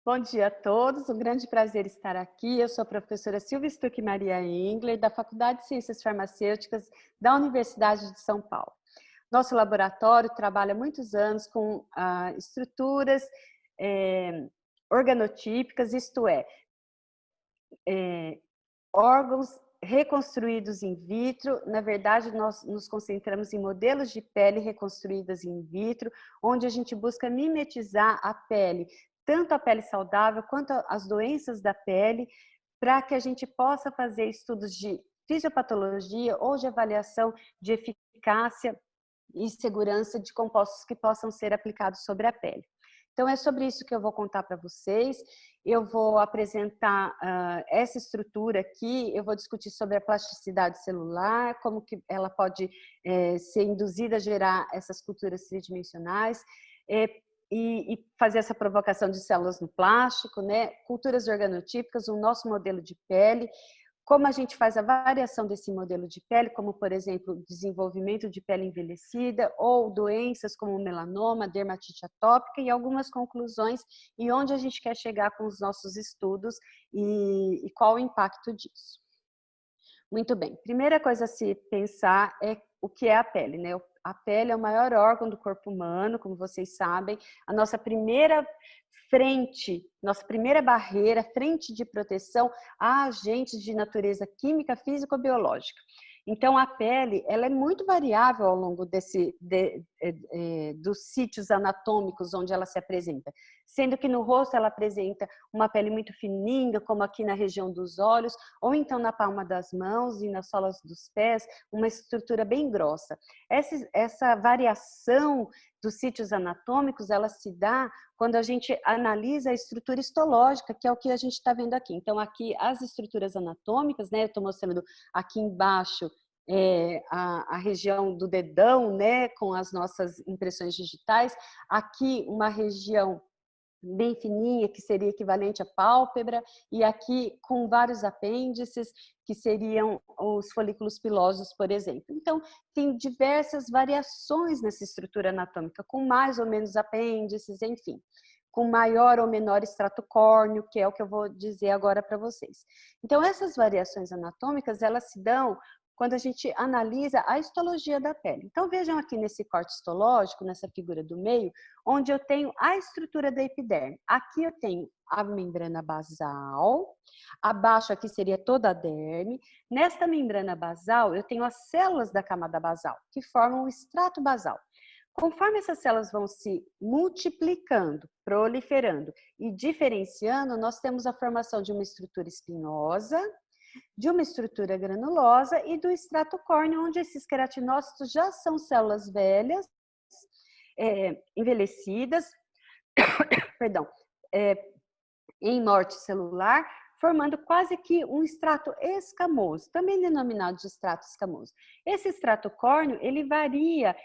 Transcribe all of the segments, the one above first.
Bom dia a todos, um grande prazer estar aqui. Eu sou a professora Silvia Stuck Maria Engler, da Faculdade de Ciências Farmacêuticas da Universidade de São Paulo. Nosso laboratório trabalha há muitos anos com estruturas organotípicas, isto é, órgãos reconstruídos in vitro. Na verdade, nós nos concentramos em modelos de pele reconstruídas in vitro, onde a gente busca mimetizar a pele, tanto a pele saudável quanto as doenças da pele, para que a gente possa fazer estudos de fisiopatologia ou de avaliação de eficácia e segurança de compostos que possam ser aplicados sobre a pele. Então, é sobre isso que eu vou contar para vocês. Eu vou apresentar essa estrutura aqui, eu vou discutir sobre a plasticidade celular, como que ela pode ser induzida a gerar essas culturas tridimensionais, e fazer essa provocação de células no plástico, né? Culturas organotípicas, o nosso modelo de pele, como a gente faz a variação desse modelo de pele, como, por exemplo, desenvolvimento de pele envelhecida ou doenças como melanoma, dermatite atópica e algumas conclusões e onde a gente quer chegar com os nossos estudos e qual o impacto disso. Muito bem, primeira coisa a se pensar é o que é a pele, né? A pele é o maior órgão do corpo humano, como vocês sabem, a nossa primeira frente, nossa primeira barreira, frente de proteção a agentes de natureza química, físico-biológica. Então, a pele ela é muito variável ao longo dos sítios anatômicos onde ela se apresenta, sendo que no rosto ela apresenta uma pele muito fininha, como aqui na região dos olhos, ou então na palma das mãos e nas solas dos pés, uma estrutura bem grossa. Essa variação dos sítios anatômicos, ela se dá quando a gente analisa a estrutura histológica, que é o que a gente está vendo aqui. Então, aqui as estruturas anatômicas, né? Eu estou mostrando aqui embaixo a região do dedão, né? Com as nossas impressões digitais. Aqui uma região bem fininha, que seria equivalente à pálpebra, e aqui com vários apêndices, que seriam os folículos pilosos, por exemplo. Então, tem diversas variações nessa estrutura anatômica, com mais ou menos apêndices, enfim, com maior ou menor extrato córneo, que é o que eu vou dizer agora para vocês. Então, essas variações anatômicas, elas se dão quando a gente analisa a histologia da pele. Então, vejam aqui nesse corte histológico, nessa figura do meio, onde eu tenho a estrutura da epiderme. Aqui eu tenho a membrana basal, abaixo aqui seria toda a derme. Nesta membrana basal, eu tenho as células da camada basal, que formam o extrato basal. Conforme essas células vão se multiplicando, proliferando e diferenciando, nós temos a formação de uma estrutura espinhosa, de uma estrutura granulosa e do extrato córneo, onde esses queratinócitos já são células velhas, envelhecidas, perdão, em morte celular, formando quase que um extrato escamoso, também denominado de extrato escamoso. Esse extrato córneo, ele varia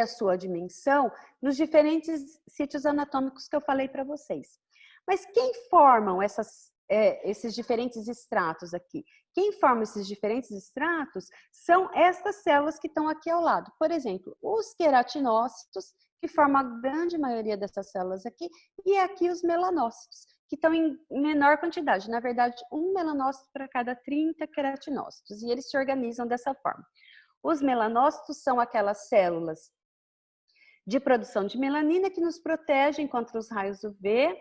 a sua dimensão nos diferentes sítios anatômicos que eu falei para vocês. Mas quem formam esses diferentes estratos aqui? Quem forma esses diferentes estratos são estas células que estão aqui ao lado. Por exemplo, os queratinócitos, que formam a grande maioria dessas células aqui, e aqui os melanócitos, que estão em menor quantidade. Na verdade, um melanócito para cada 30 queratinócitos, e eles se organizam dessa forma. Os melanócitos são aquelas células de produção de melanina que nos protegem contra os raios UV,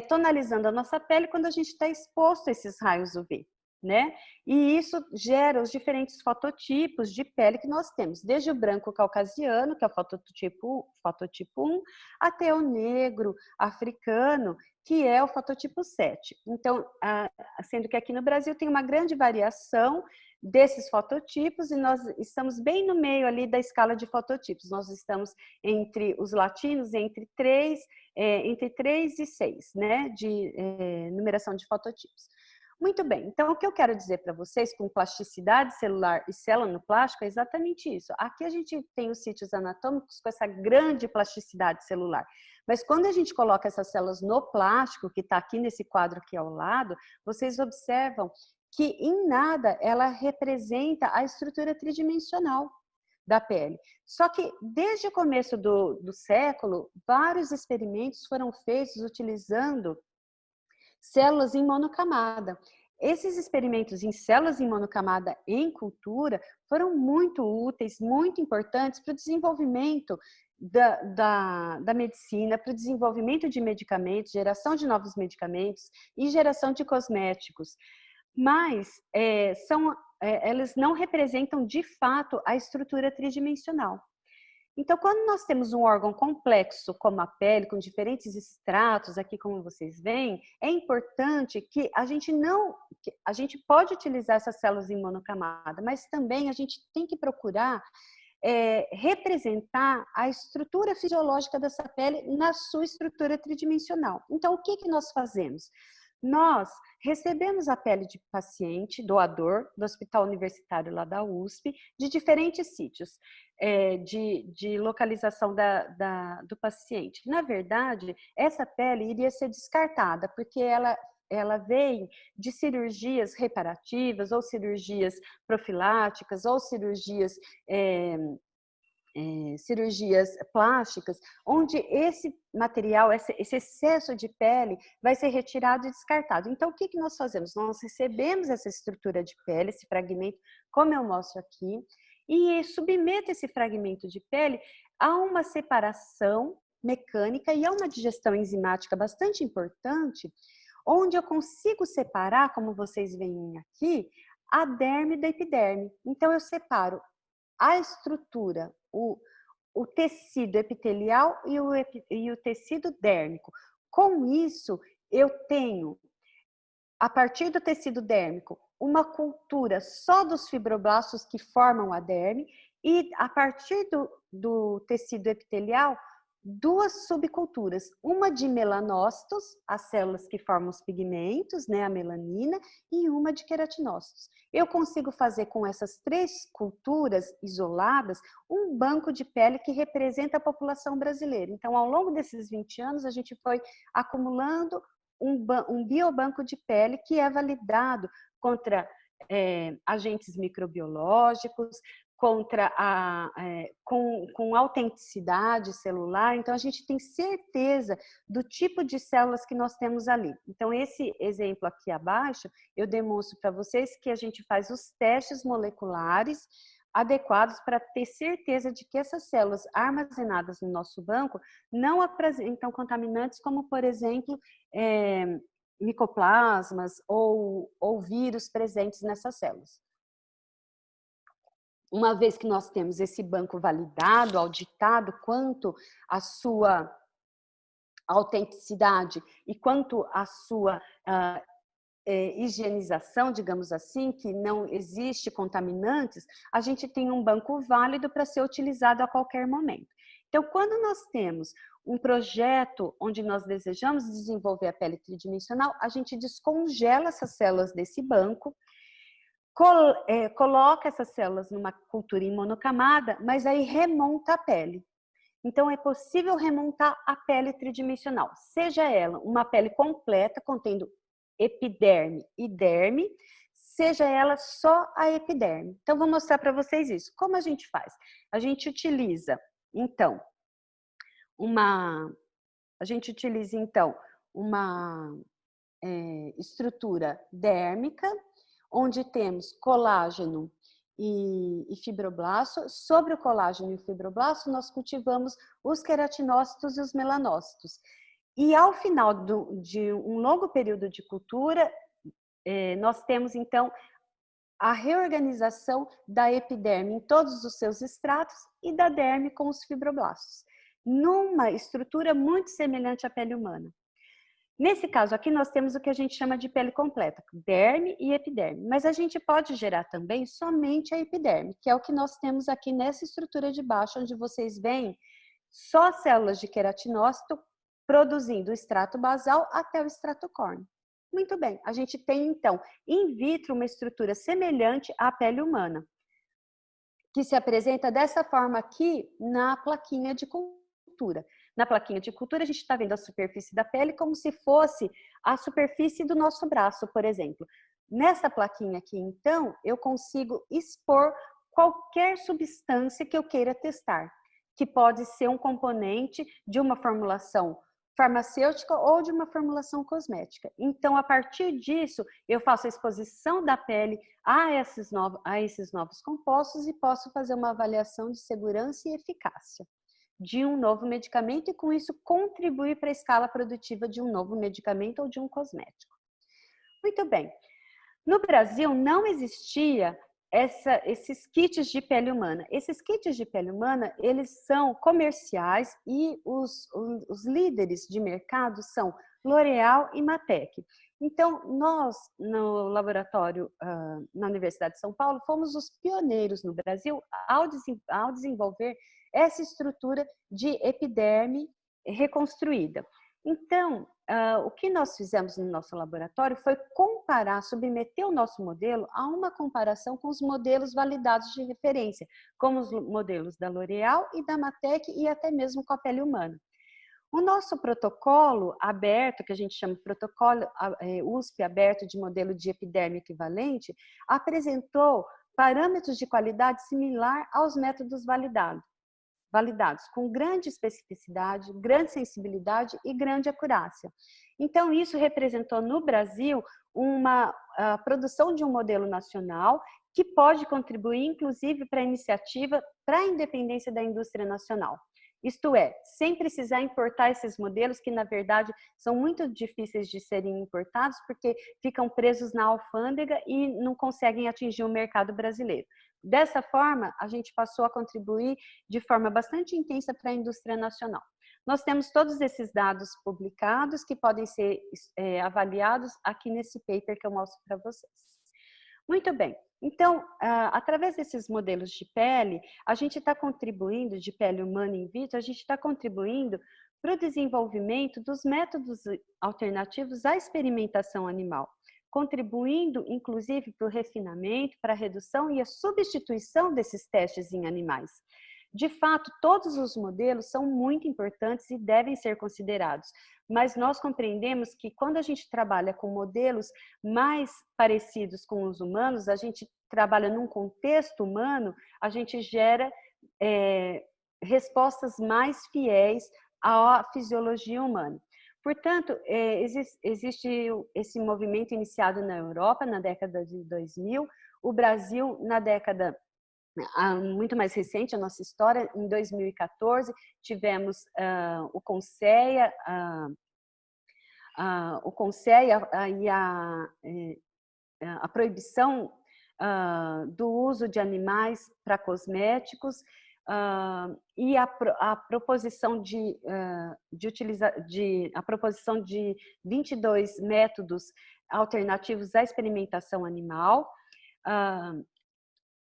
tonalizando a nossa pele quando a gente está exposto a esses raios UV, né? E isso gera os diferentes fototipos de pele que nós temos, desde o branco caucasiano, que é o fototipo 1, até o negro africano, que é o fototipo 7. Então, sendo que aqui no Brasil tem uma grande variação desses fototipos e nós estamos bem no meio ali da escala de fototipos. Nós estamos entre os latinos, entre 3 e 6, né, de numeração de fototipos. Muito bem, então o que eu quero dizer para vocês com plasticidade celular e célula no plástico é exatamente isso. Aqui a gente tem os sítios anatômicos com essa grande plasticidade celular, mas quando a gente coloca essas células no plástico, que está aqui nesse quadro aqui ao lado, vocês observam que em nada ela representa a estrutura tridimensional. da pele. Só que desde o começo do século, vários experimentos foram feitos utilizando células em monocamada. Esses experimentos em células em monocamada em cultura foram muito úteis, muito importantes para o desenvolvimento da medicina, para o desenvolvimento de medicamentos, geração de novos medicamentos e geração de cosméticos. Mas elas não representam de fato a estrutura tridimensional. Então, quando nós temos um órgão complexo, como a pele, com diferentes estratos, aqui como vocês veem, é importante que a gente pode utilizar essas células em monocamada, mas também a gente tem que procurar representar a estrutura fisiológica dessa pele na sua estrutura tridimensional. Então, o que nós fazemos? Nós recebemos a pele de paciente, doador, do Hospital Universitário lá da USP, de diferentes sítios de localização do paciente. Na verdade, essa pele iria ser descartada, porque ela vem de cirurgias reparativas, ou cirurgias profiláticas, ou cirurgias plásticas, onde esse material, esse excesso de pele vai ser retirado e descartado. Então, o que nós fazemos? Nós recebemos essa estrutura de pele, esse fragmento, como eu mostro aqui, e submeto esse fragmento de pele a uma separação mecânica e a uma digestão enzimática bastante importante, onde eu consigo separar, como vocês veem aqui, a derme da epiderme. Então, eu separo a estrutura, o tecido epitelial e o tecido dérmico. Com isso, eu tenho, a partir do tecido dérmico, uma cultura só dos fibroblastos que formam a derme e, a partir do tecido epitelial, duas subculturas, uma de melanócitos, as células que formam os pigmentos, né, a melanina, e uma de queratinócitos. Eu consigo fazer com essas três culturas isoladas um banco de pele que representa a população brasileira. Então, ao longo desses 20 anos, a gente foi acumulando um biobanco de pele que é validado contra agentes microbiológicos, com autenticidade celular. Então, a gente tem certeza do tipo de células que nós temos ali. Então, esse exemplo aqui abaixo, eu demonstro para vocês que a gente faz os testes moleculares adequados para ter certeza de que essas células armazenadas no nosso banco não apresentam contaminantes como, por exemplo, micoplasmas ou vírus presentes nessas células. Uma vez que nós temos esse banco validado, auditado, quanto à sua autenticidade e quanto à sua higienização, digamos assim, que não existe contaminantes, a gente tem um banco válido para ser utilizado a qualquer momento. Então, quando nós temos um projeto onde nós desejamos desenvolver a pele tridimensional, a gente descongela essas células desse banco, coloca essas células numa cultura em monocamada, mas aí remonta a pele. Então, é possível remontar a pele tridimensional, seja ela uma pele completa, contendo epiderme e derme, seja ela só a epiderme. Então, vou mostrar para vocês isso. Como a gente faz? A gente utiliza, então, uma estrutura dérmica, onde temos colágeno e fibroblasto. Sobre o colágeno e o fibroblasto, nós cultivamos os queratinócitos e os melanócitos. E ao final de um longo período de cultura, nós temos, então, a reorganização da epiderme em todos os seus estratos e da derme com os fibroblastos, numa estrutura muito semelhante à pele humana. Nesse caso aqui, nós temos o que a gente chama de pele completa, derme e epiderme. Mas a gente pode gerar também somente a epiderme, que é o que nós temos aqui nessa estrutura de baixo, onde vocês veem só células de queratinócito produzindo o extrato basal até o extrato córneo. Muito bem, a gente tem então, in vitro, uma estrutura semelhante à pele humana, que se apresenta dessa forma aqui na plaquinha de cultura. Na plaquinha de cultura, a gente está vendo a superfície da pele como se fosse a superfície do nosso braço, por exemplo. Nessa plaquinha aqui, então, eu consigo expor qualquer substância que eu queira testar, que pode ser um componente de uma formulação farmacêutica ou de uma formulação cosmética. Então, a partir disso, eu faço a exposição da pele a esses novos compostos e posso fazer uma avaliação de segurança e eficácia de um novo medicamento e, com isso, contribuir para a escala produtiva de um novo medicamento ou de um cosmético. Muito bem. No Brasil, não existia esses kits de pele humana. Esses kits de pele humana, eles são comerciais e os líderes de mercado são L'Oréal e Matec. Então, nós, no laboratório, na Universidade de São Paulo, fomos os pioneiros no Brasil ao desenvolver essa estrutura de epiderme reconstruída. Então, o que nós fizemos no nosso laboratório foi comparar, submeter o nosso modelo a uma comparação com os modelos validados de referência, como os modelos da L'Oréal e da Matec e até mesmo com a pele humana. O nosso protocolo aberto, que a gente chama de protocolo USP aberto de modelo de epiderme equivalente, apresentou parâmetros de qualidade similar aos métodos validados, com grande especificidade, grande sensibilidade e grande acurácia. Então, isso representou no Brasil a produção de um modelo nacional que pode contribuir, inclusive, para a iniciativa, para a independência da indústria nacional. Isto é, sem precisar importar esses modelos que, na verdade, são muito difíceis de serem importados porque ficam presos na alfândega e não conseguem atingir o mercado brasileiro. Dessa forma, a gente passou a contribuir de forma bastante intensa para a indústria nacional. Nós temos todos esses dados publicados que podem ser avaliados aqui nesse paper que eu mostro para vocês. Muito bem. Então, através desses modelos de pele, a gente está contribuindo, de pele humana in vitro, a gente está contribuindo para o desenvolvimento dos métodos alternativos à experimentação animal, contribuindo, inclusive, para o refinamento, para a redução e a substituição desses testes em animais. De fato, todos os modelos são muito importantes e devem ser considerados, mas nós compreendemos que quando a gente trabalha com modelos mais parecidos com os humanos, a gente trabalha num contexto humano, a gente gera respostas mais fiéis à fisiologia humana. Portanto, existe esse movimento iniciado na Europa na década de 2000, o Brasil na década muito mais recente, a nossa história, em 2014, tivemos o CONSEA e a proibição do uso de animais para cosméticos e a proposição a proposição de 22 métodos alternativos à experimentação animal,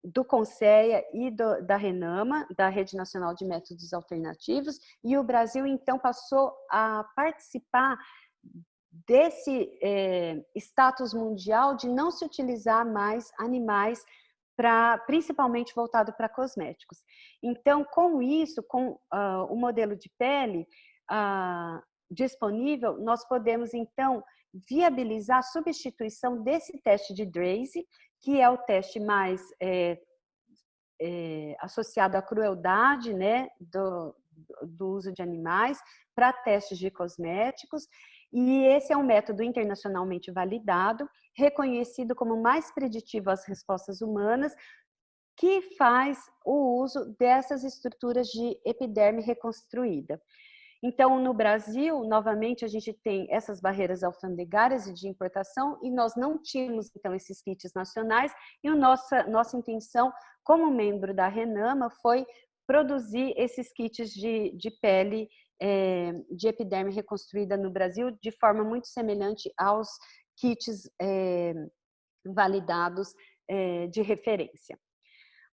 do CONSEA e da RENAMA, da Rede Nacional de Métodos Alternativos, e o Brasil, então, passou a participar desse status mundial de não se utilizar mais animais, principalmente voltado para cosméticos. Então, com isso, com o modelo de pele disponível, nós podemos, então, viabilizar a substituição desse teste de Draize, que é o teste mais associado à crueldade, né, do uso de animais, para testes de cosméticos. E esse é um método internacionalmente validado, reconhecido como mais preditivo às respostas humanas, que faz o uso dessas estruturas de epiderme reconstruída. Então, no Brasil, novamente, a gente tem essas barreiras alfandegárias e de importação e nós não tínhamos, então, esses kits nacionais e nossa intenção, como membro da RENAMA, foi produzir esses kits de pele de epiderme reconstruída no Brasil de forma muito semelhante aos kits validados de referência.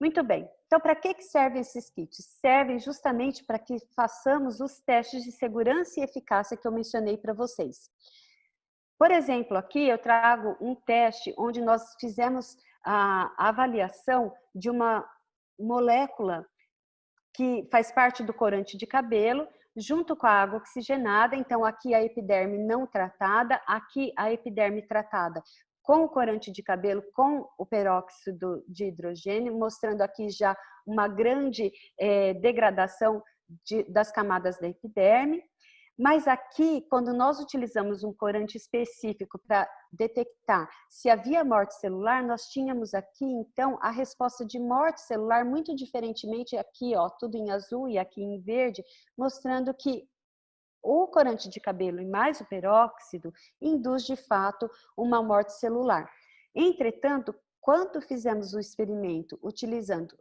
Muito bem. Então, para que servem esses kits? Servem justamente para que façamos os testes de segurança e eficácia que eu mencionei para vocês. Por exemplo, aqui eu trago um teste onde nós fizemos a avaliação de uma molécula que faz parte do corante de cabelo, junto com a água oxigenada. Então, aqui a epiderme não tratada, aqui a epiderme tratada com o corante de cabelo, com o peróxido de hidrogênio, mostrando aqui já uma grande degradação das camadas da epiderme. Mas aqui, quando nós utilizamos um corante específico para detectar se havia morte celular, nós tínhamos aqui, então, a resposta de morte celular, muito diferentemente aqui, ó, tudo em azul e aqui em verde, mostrando que o corante de cabelo e mais o peróxido induz, de fato, uma morte celular. Entretanto, quando fizemos o experimento utilizando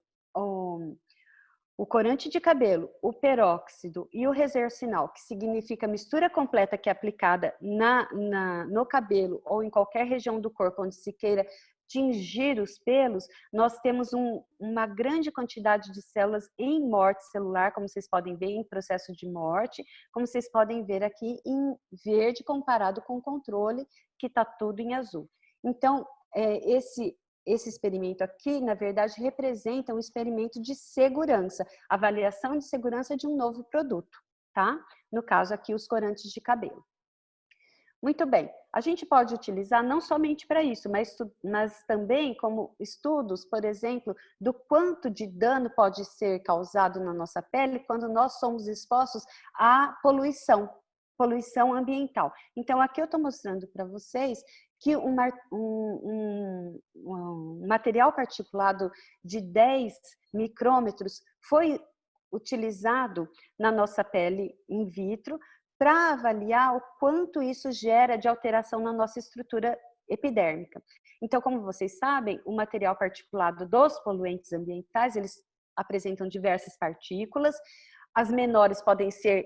o corante de cabelo, o peróxido e o resorcinol, que significa mistura completa que é aplicada no cabelo ou em qualquer região do corpo onde se queira tingir os pelos, nós temos uma grande quantidade de células em morte celular, como vocês podem ver, em processo de morte, como vocês podem ver aqui em verde comparado com o controle, que está tudo em azul. Então, esse experimento aqui, na verdade, representa um experimento de segurança, avaliação de segurança de um novo produto, tá? No caso aqui, os corantes de cabelo. Muito bem, a gente pode utilizar não somente para isso, mas também como estudos, por exemplo, do quanto de dano pode ser causado na nossa pele quando nós somos expostos à poluição ambiental. Então, aqui eu estou mostrando para vocês que um material particulado de 10 micrômetros foi utilizado na nossa pele in vitro para avaliar o quanto isso gera de alteração na nossa estrutura epidérmica. Então, como vocês sabem, o material particulado dos poluentes ambientais, eles apresentam diversas partículas, as menores podem ser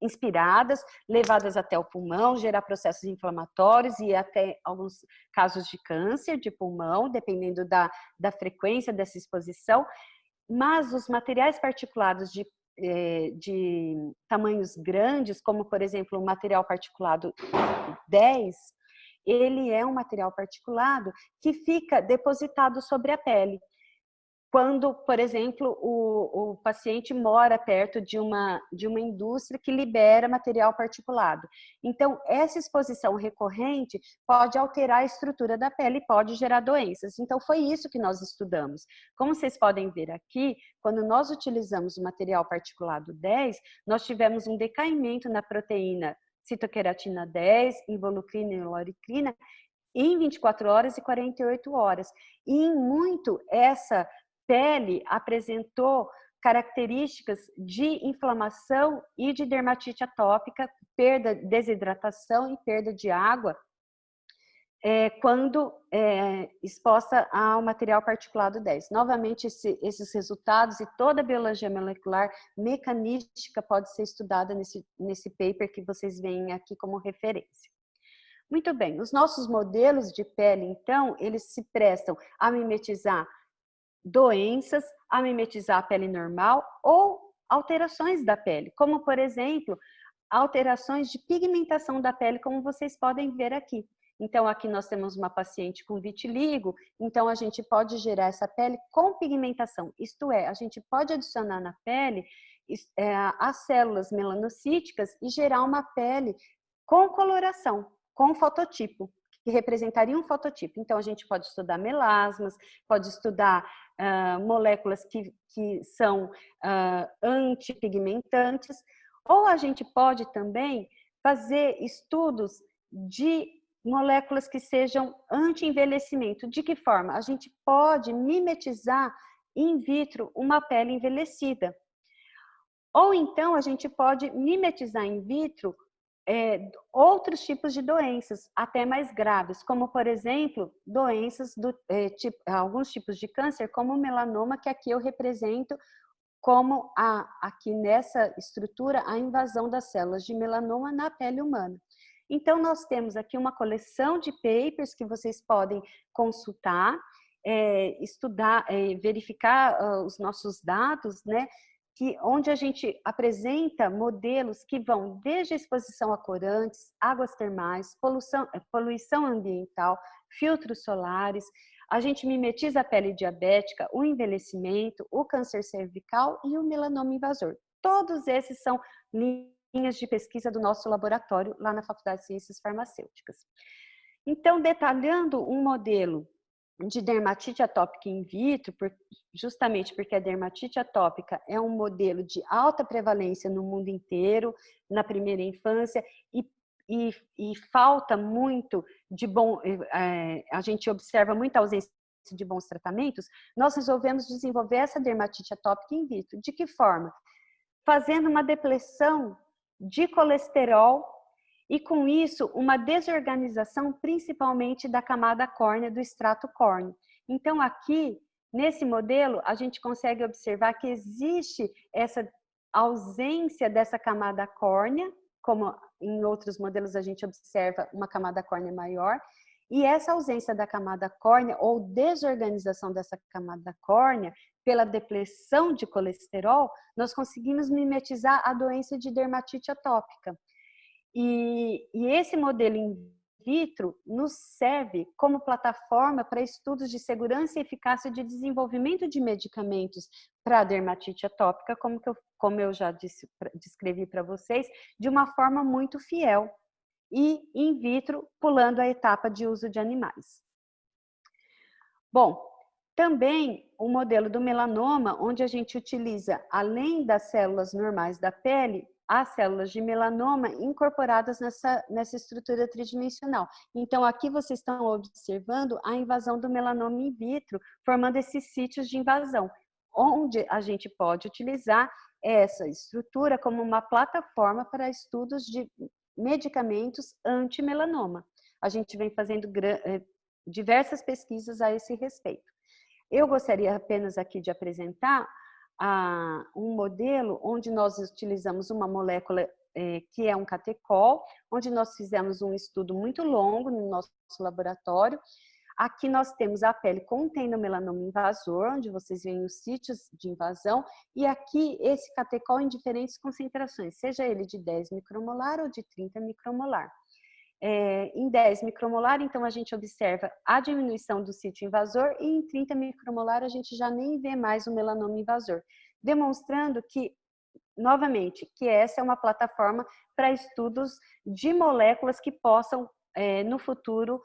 inspiradas, levadas até o pulmão, gerar processos inflamatórios e até alguns casos de câncer de pulmão, dependendo da frequência dessa exposição. Mas os materiais particulados de tamanhos grandes, como por exemplo o material particulado 10, ele é um material particulado que fica depositado sobre a pele. Quando, por exemplo, o paciente mora perto de uma indústria que libera material particulado. Então, essa exposição recorrente pode alterar a estrutura da pele e pode gerar doenças. Então, foi isso que nós estudamos. Como vocês podem ver aqui, quando nós utilizamos o material particulado 10, nós tivemos um decaimento na proteína citoqueratina 10, involucrina e loricrina, em 24 horas e 48 horas. E em muito, essa pele apresentou características de inflamação e de dermatite atópica, desidratação e perda de água, quando exposta ao material particulado 10. Novamente, esses resultados e toda a biologia molecular mecanística pode ser estudada nesse paper que vocês veem aqui como referência. Muito bem, os nossos modelos de pele, então, eles se prestam a mimetizar doenças, a mimetizar a pele normal ou alterações da pele, como, por exemplo, alterações de pigmentação da pele, como vocês podem ver aqui. Então, aqui nós temos uma paciente com vitiligo, então a gente pode gerar essa pele com pigmentação, isto é, a gente pode adicionar na pele as células melanocíticas e gerar uma pele com coloração, com fototipo, que representaria um fototipo. Então, a gente pode estudar melasmas, pode estudar moléculas que são antipigmentantes, ou a gente pode também fazer estudos de moléculas que sejam anti-envelhecimento. De que forma? A gente pode mimetizar in vitro uma pele envelhecida. Ou então, a gente pode mimetizar in vitro outros tipos de doenças, até mais graves, como, por exemplo, doenças alguns tipos de câncer, como o melanoma, que aqui eu represento como aqui nessa estrutura a invasão das células de melanoma na pele humana. Então, nós temos aqui uma coleção de papers que vocês podem consultar, estudar, verificar os nossos dados, né? Onde a gente apresenta modelos que vão desde a exposição a corantes, águas termais, poluição ambiental, filtros solares, a gente mimetiza a pele diabética, o envelhecimento, o câncer cervical e o melanoma invasor. Todos esses são linhas de pesquisa do nosso laboratório lá na Faculdade de Ciências Farmacêuticas. Então, detalhando um modelo de dermatite atópica in vitro, justamente porque a dermatite atópica é um modelo de alta prevalência no mundo inteiro, na primeira infância, e falta muito de a gente observa muita ausência de bons tratamentos, nós resolvemos desenvolver essa dermatite atópica in vitro. De que forma? Fazendo uma depressão de colesterol e, com isso, uma desorganização principalmente da camada córnea, do extrato córneo. Então, aqui, nesse modelo, a gente consegue observar que existe essa ausência dessa camada córnea, como em outros modelos a gente observa uma camada córnea maior, e essa ausência da camada córnea ou desorganização dessa camada córnea pela depressão de colesterol, nós conseguimos mimetizar a doença de dermatite atópica. E esse modelo in vitro nos serve como plataforma para estudos de segurança e eficácia de desenvolvimento de medicamentos para a dermatite atópica, como eu já descrevi para vocês, de uma forma muito fiel. E in vitro, pulando a etapa de uso de animais. Bom, também o modelo do melanoma, onde a gente utiliza, além das células normais da pele, as células de melanoma incorporadas nessa estrutura tridimensional. Então, aqui vocês estão observando a invasão do melanoma in vitro, formando esses sítios de invasão, onde a gente pode utilizar essa estrutura como uma plataforma para estudos de medicamentos anti-melanoma. A gente vem fazendo diversas pesquisas a esse respeito. Eu gostaria apenas aqui de apresentar um modelo onde nós utilizamos uma molécula que é um catecol, onde nós fizemos um estudo muito longo no nosso laboratório. Aqui nós temos a pele contendo melanoma invasor, onde vocês veem os sítios de invasão, e aqui esse catecol em diferentes concentrações, seja ele de 10 micromolar ou de 30 micromolar. Em 10 micromolar, então, a gente observa a diminuição do sítio invasor e em 30 micromolar a gente já nem vê mais o melanoma invasor, demonstrando que, novamente, que essa é uma plataforma para estudos de moléculas que possam, no futuro,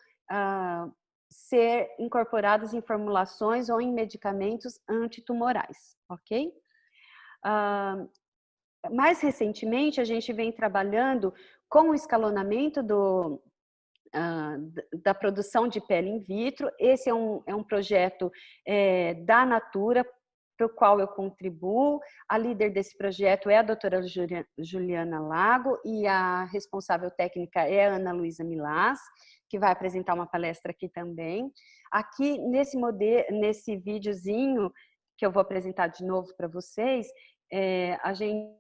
ser incorporadas em formulações ou em medicamentos antitumorais, ok? Mais recentemente, a gente vem trabalhando com o escalonamento da produção de pele in vitro. Esse é um projeto da Natura, para o qual eu contribuo. A líder desse projeto é a doutora Juliana Lago e a responsável técnica é a Ana Luísa Milás, que vai apresentar uma palestra aqui também. Aqui, nesse videozinho, que eu vou apresentar de novo para vocês, a gente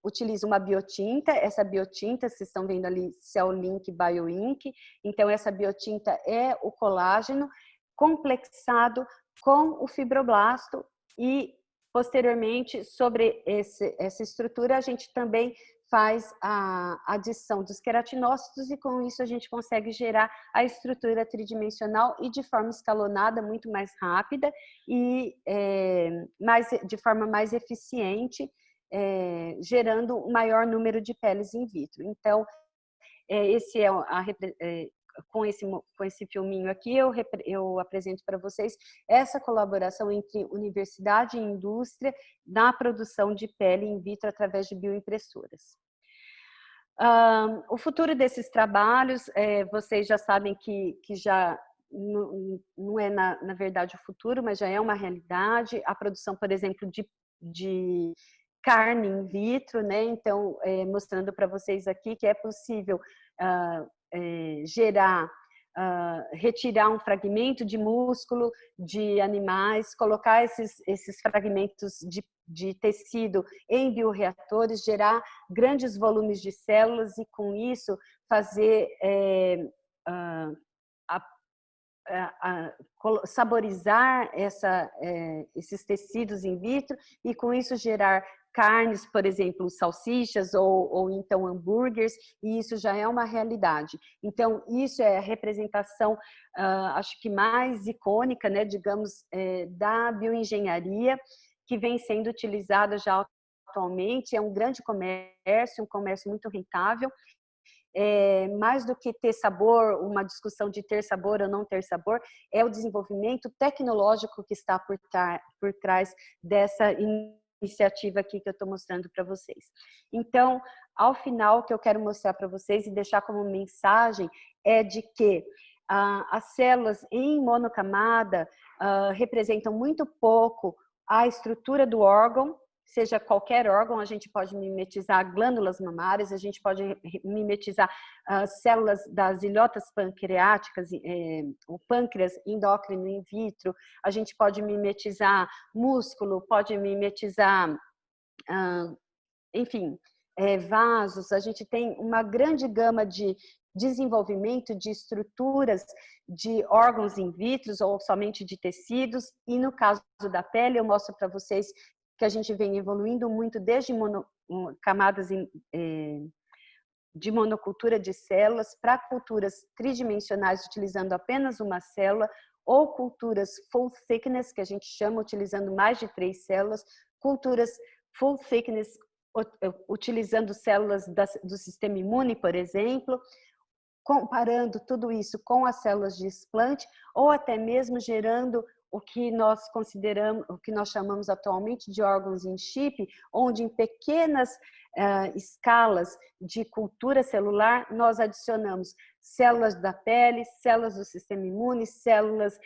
utiliza uma biotinta. Essa biotinta, vocês estão vendo ali, Cell Link Bioink. Então, essa biotinta é o colágeno complexado com o fibroblasto e, posteriormente, sobre essa estrutura, a gente também faz a adição dos queratinócitos e, com isso, a gente consegue gerar a estrutura tridimensional e de forma escalonada, muito mais rápida e de forma mais eficiente, gerando um maior número de peles in vitro. Então, esse é com esse filminho aqui, eu apresento para vocês essa colaboração entre universidade e indústria na produção de pele in vitro através de bioimpressoras. O futuro desses trabalhos, vocês já sabem que já não é, na verdade, o futuro, mas já é uma realidade. A produção, por exemplo, de carne in vitro, né? Então, mostrando para vocês aqui que é possível retirar um fragmento de músculo de animais, colocar esses fragmentos de tecido em bioreatores, gerar grandes volumes de células e, com isso, fazer saborizar esses tecidos in vitro e, com isso, gerar carnes, por exemplo, salsichas ou então hambúrgueres, e isso já é uma realidade. Então, isso é a representação, acho que mais icônica, né, digamos, da bioengenharia, que vem sendo utilizada já atualmente. É um grande comércio, um comércio muito rentável, mais do que ter sabor, uma discussão de ter sabor ou não ter sabor, é o desenvolvimento tecnológico que está por trás dessa iniciativa aqui que eu estou mostrando para vocês. Então, ao final, o que eu quero mostrar para vocês e deixar como mensagem é de que as células em monocamada representam muito pouco a estrutura do órgão, seja qualquer órgão, a gente pode mimetizar glândulas mamárias, a gente pode mimetizar células das ilhotas pancreáticas, o pâncreas endócrino in vitro, a gente pode mimetizar músculo, pode mimetizar, enfim, vasos, a gente tem uma grande gama de desenvolvimento de estruturas de órgãos in vitro ou somente de tecidos, e no caso da pele eu mostro para vocês que a gente vem evoluindo muito desde camadas de monocultura de células para culturas tridimensionais utilizando apenas uma célula, ou culturas full thickness, que a gente chama utilizando mais de 3 células, culturas full thickness utilizando células do sistema imune, por exemplo, comparando tudo isso com as células de explante, ou até mesmo gerando o que nós consideramos, o que nós chamamos atualmente de órgãos in chip, onde em pequenas escalas de cultura celular nós adicionamos células da pele, células do sistema imune, células,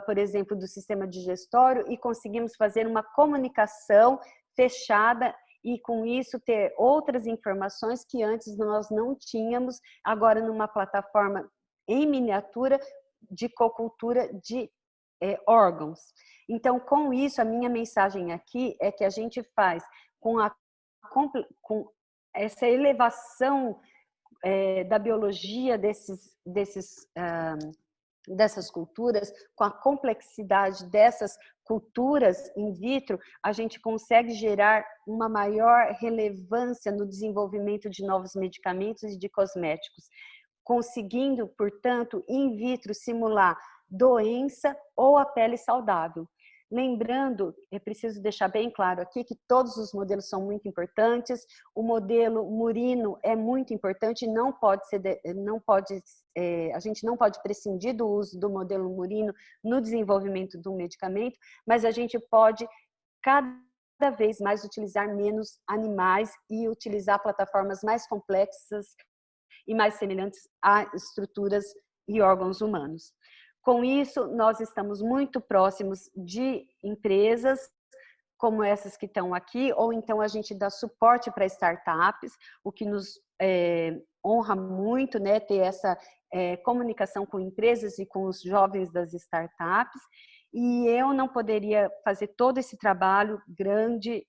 por exemplo, do sistema digestório, e conseguimos fazer uma comunicação fechada e com isso ter outras informações que antes nós não tínhamos, agora numa plataforma em miniatura de cocultura de órgãos. Então, com isso, a minha mensagem aqui é que a gente faz com essa elevação da biologia dessas culturas, com a complexidade dessas culturas in vitro, a gente consegue gerar uma maior relevância no desenvolvimento de novos medicamentos e de cosméticos, conseguindo, portanto, in vitro simular doença ou a pele saudável. Lembrando, é preciso deixar bem claro aqui que todos os modelos são muito importantes, o modelo murino é muito importante, a gente não pode prescindir do uso do modelo murino no desenvolvimento do medicamento, mas a gente pode cada vez mais utilizar menos animais e utilizar plataformas mais complexas e mais semelhantes a estruturas e órgãos humanos. Com isso, nós estamos muito próximos de empresas como essas que estão aqui, ou então a gente dá suporte para startups, o que nos honra muito, né, ter essa comunicação com empresas e com os jovens das startups. E eu não poderia fazer todo esse trabalho grande,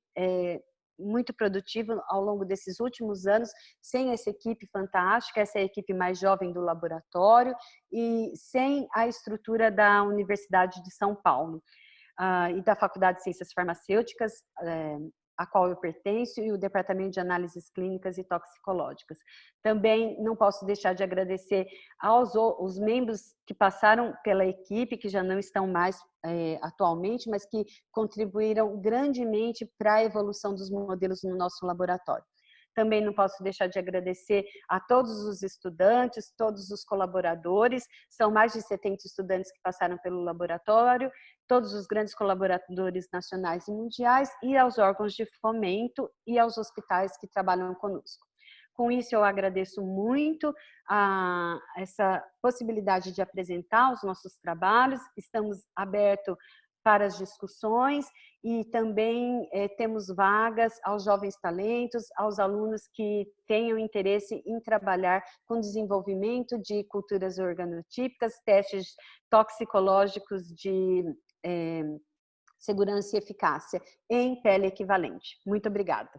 muito produtivo ao longo desses últimos anos, sem essa equipe fantástica, essa é a equipe mais jovem do laboratório, e sem a estrutura da Universidade de São Paulo e da Faculdade de Ciências Farmacêuticas, a qual eu pertenço, e o Departamento de Análises Clínicas e Toxicológicas. Também não posso deixar de agradecer aos membros que passaram pela equipe, que já não estão mais atualmente, mas que contribuíram grandemente para a evolução dos modelos no nosso laboratório. Também não posso deixar de agradecer a todos os estudantes, todos os colaboradores, são mais de 70 estudantes que passaram pelo laboratório, todos os grandes colaboradores nacionais e mundiais, e aos órgãos de fomento e aos hospitais que trabalham conosco. Com isso, eu agradeço muito essa possibilidade de apresentar os nossos trabalhos, estamos abertos para as discussões e também temos vagas aos jovens talentos, aos alunos que tenham interesse em trabalhar com desenvolvimento de culturas organotípicas, testes toxicológicos de segurança e eficácia em pele equivalente. Muito obrigada.